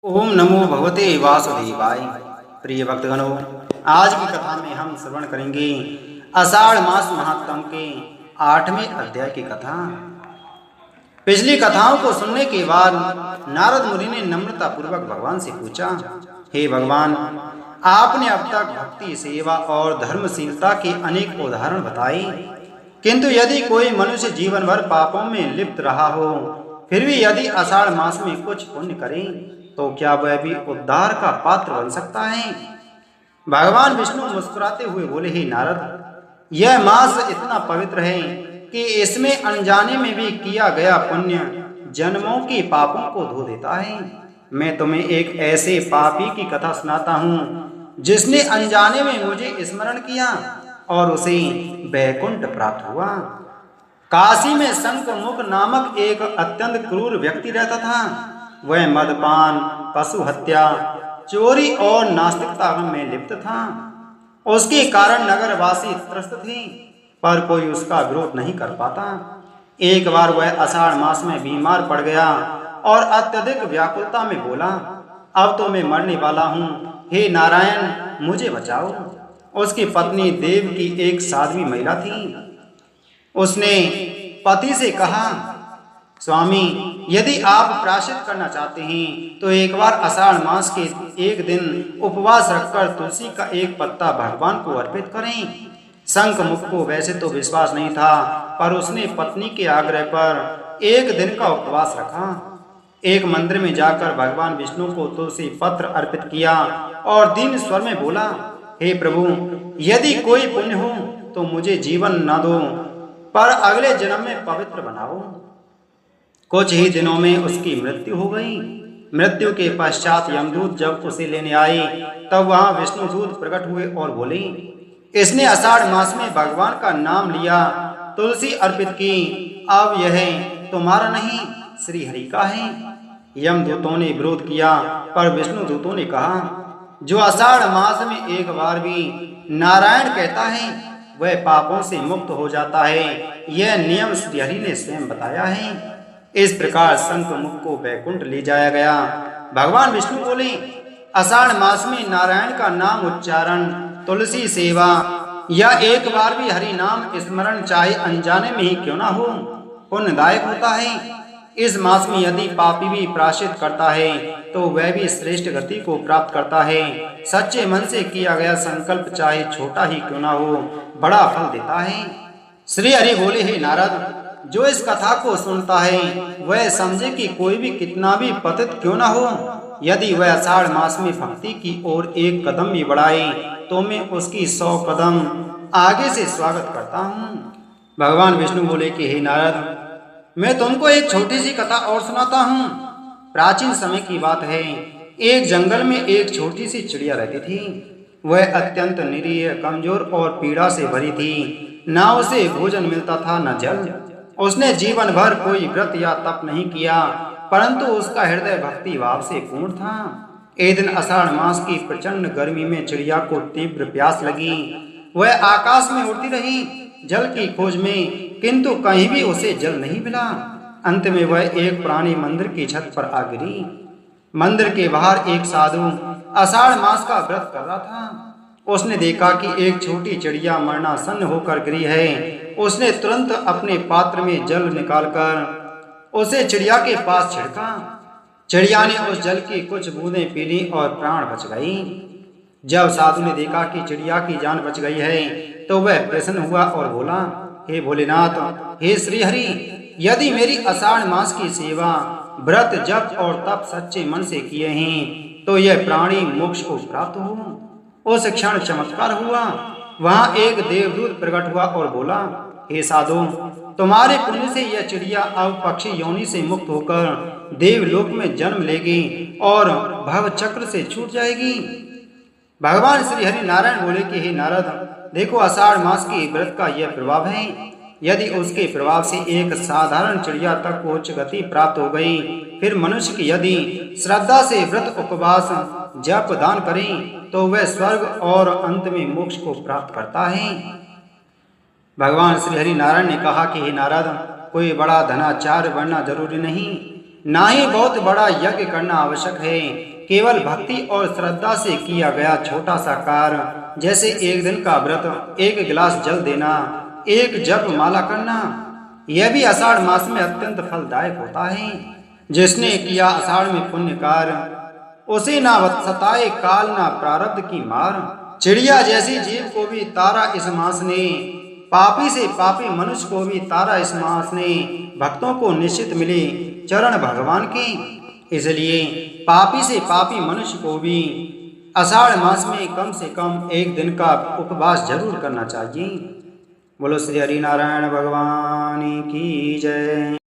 ओम नमो भगवते वासुदेवाय। प्रिय भक्तगणों, आज की कथा में हम श्रवण करेंगे आषाढ़ मास महात्म के 8वें अध्याय की कथा। पिछली कथाओं को सुनने के बाद नारद मुनि ने नम्रता पूर्वक भगवान से पूछा, हे भगवान, आपने अब तक भक्ति, सेवा और धर्मशीलता के अनेक उदाहरण बताए, किंतु यदि कोई मनुष्य जीवन भर पापों में लिप्त रहा हो, फिर भी यदि आषाढ़ मास में कुछ पुण्य करे तो क्या वह भी उद्धार का पात्र बन सकता है? भगवान विष्णु मुस्कुराते हुए बोले, हे नारद, यह मास इतना पवित्र है कि इसमें अनजाने में भी किया गया पुण्य जन्मों के पापों को धो देता है। मैं तुम्हें एक ऐसे पापी की कथा सुनाता हूँ जिसने अनजाने में मुझे स्मरण किया और उसे वैकुंठ प्राप्त हुआ। काशी में शंखमुख नामक एक अत्यंत क्रूर व्यक्ति रहता था। वह मदपान, पशु हत्या, चोरी और नास्तिकता में लिप्त था। उसके कारण नगरवासी त्रस्त थे, पर कोई उसका विरोध नहीं कर पाता। एक बार वह आषाढ़ मास में बीमार पड़ गया और अत्यधिक व्याकुलता में बोला, अब तो मैं मरने वाला हूँ, हे नारायण, मुझे बचाओ। उसकी पत्नी देव की एक साध्वी महिला थी। उसने पति से कहा, स्वामी, यदि आप प्रायश्चित करना चाहते हैं तो एक बार आषाढ़ मास के एक दिन उपवास रखकर तुलसी का एक पत्ता भगवान को अर्पित करें। शंखमुख को वैसे तो विश्वास नहीं था, पर उसने पत्नी के आग्रह पर एक दिन का उपवास रखा। एक मंदिर में जाकर भगवान विष्णु को तुलसी पत्र अर्पित किया और दीन स्वर में बोला, हे प्रभु, यदि कोई पुण्य हो तो मुझे जीवन न दो, पर अगले जन्म में पवित्र बनाओ। कुछ ही दिनों में उसकी मृत्यु हो गई। मृत्यु के पश्चात यमदूत जब उसे लेने आए तब वहां विष्णुदूत प्रकट हुए और बोले, इसने आषाढ़ मास में भगवान का नाम लिया, तुलसी अर्पित की, अब यह तुम्हारा नहीं, श्री हरि का है। यमदूतों ने विरोध किया, पर विष्णुदूतों ने कहा, जो आषाढ़ मास में एक बार भी नारायण कहता है वह पापों से मुक्त हो जाता है। यह नियम श्री हरि ने स्वयं बताया है। इस प्रकार शंखमुख को वैकुंठ ले जाया गया। भगवान विष्णु बोले, आषाढ़ मास में नारायण का नाम उच्चारण, तुलसी सेवा या एक बार भी हरि नाम स्मरण चाहे अनजाने में ही क्यों ना हो, पुण्यदायक होता है। इस मास में यदि पापी भी प्रायश्चित करता है तो वह भी श्रेष्ठ गति को प्राप्त करता है। सच्चे मन से किया गया संकल्प चाहे छोटा ही क्यों ना हो, बड़ा फल देता है। श्री हरि बोले, हे नारद, जो इस कथा को सुनता है वह समझे कि कोई भी कितना भी पतित क्यों ना हो, यदि वह आषाढ़ मास में भक्ति की ओर एक कदम भी बढ़ाए तो मैं उसकी 100 कदम आगे से स्वागत करता हूँ। भगवान विष्णु बोले कि हे नारद, मैं तुमको एक छोटी सी कथा और सुनाता हूँ। प्राचीन समय की बात है। एक जंगल में एक छोटी सी चिड़िया रहती थी। वह अत्यंत निरीह, कमजोर और पीड़ा से भरी थी। न उसे भोजन मिलता था न जल। उसने जीवन भर कोई व्रत या तप नहीं किया, परंतु उसका हृदय भक्ति भाव से पूर्ण था। एक दिन आषाढ़ मास की प्रचंड गर्मी में चिड़िया को तीव्र प्यास लगी। वह आकाश में उड़ती रही जल की खोज में, किंतु कहीं भी उसे जल नहीं मिला। अंत में वह एक पुरानी मंदिर की छत पर आ गिरी। मंदिर के बाहर एक साधु आषाढ़ मास का व्रत कर रहा था। उसने देखा कि एक छोटी चिड़िया मरणासन्न होकर गिरी है। उसने तुरंत अपने पात्र में जल निकालकर उसे चिड़िया के पास छिड़का। चिड़िया ने उस जल की कुछ बूंदें पी ली और प्राण बच गई। जब साधु ने देखा कि चिड़िया की जान बच गई है तो वह प्रसन्न हुआ और बोला, हे भोलेनाथ, हे श्री हरि, यदि मेरी आषाढ़ मास की सेवा, व्रत, जप और तप सच्चे मन से किए हैं तो यह प्राणी मोक्ष को प्राप्त हो। उस क्षण चमत्कार हुआ। वहां एक देवदूत प्रकट हुआ और बोला, हे साधु, तुम्हारे पुण्य से यह चिड़िया अब पक्षी योनि से मुक्त होकर देवलोक में जन्म लेगी और भव चक्र से छूट जाएगी। भगवान श्री हरि नारायण बोले कि हे नारद, देखो, आषाढ़ मास के व्रत का यह प्रभाव है। यदि उसके प्रभाव से एक साधारण चिड़िया तक उच्च गति प्राप्त हो गई, फिर मनुष्य की यदि श्रद्धा से व्रत, उपवास, जप, दान करें तो वह स्वर्ग और अंत में मोक्ष को प्राप्त करता है। भगवान श्री हरि नारायण ने कहा कि हे नारद, कोई बड़ा धनाचार्य बनना जरूरी नहीं। ना ही बहुत बड़ा यज्ञ करना आवश्यक है। केवल भक्ति और श्रद्धा से किया गया छोटा सा कार्य, जैसे एक दिन का व्रत, एक गिलास जल देना, एक जप माला करना, यह भी आषाढ़ मास में अत्यंत फलदायक होता है। जिसने किया आषाढ़ में पुण्य कार्य, उसे ना सताए काल ना प्रारब्ध की मार। चिड़िया जैसी जीव को भी तारा इस मास ने, पापी से पापी मनुष्य को भी तारा इस मास ने, भक्तों को निश्चित मिले चरण भगवान के। इसलिए पापी से पापी मनुष्य को भी आषाढ़ मास में कम से कम एक दिन का उपवास जरूर करना चाहिए। बोलो श्री हरि नारायण भगवान की जय।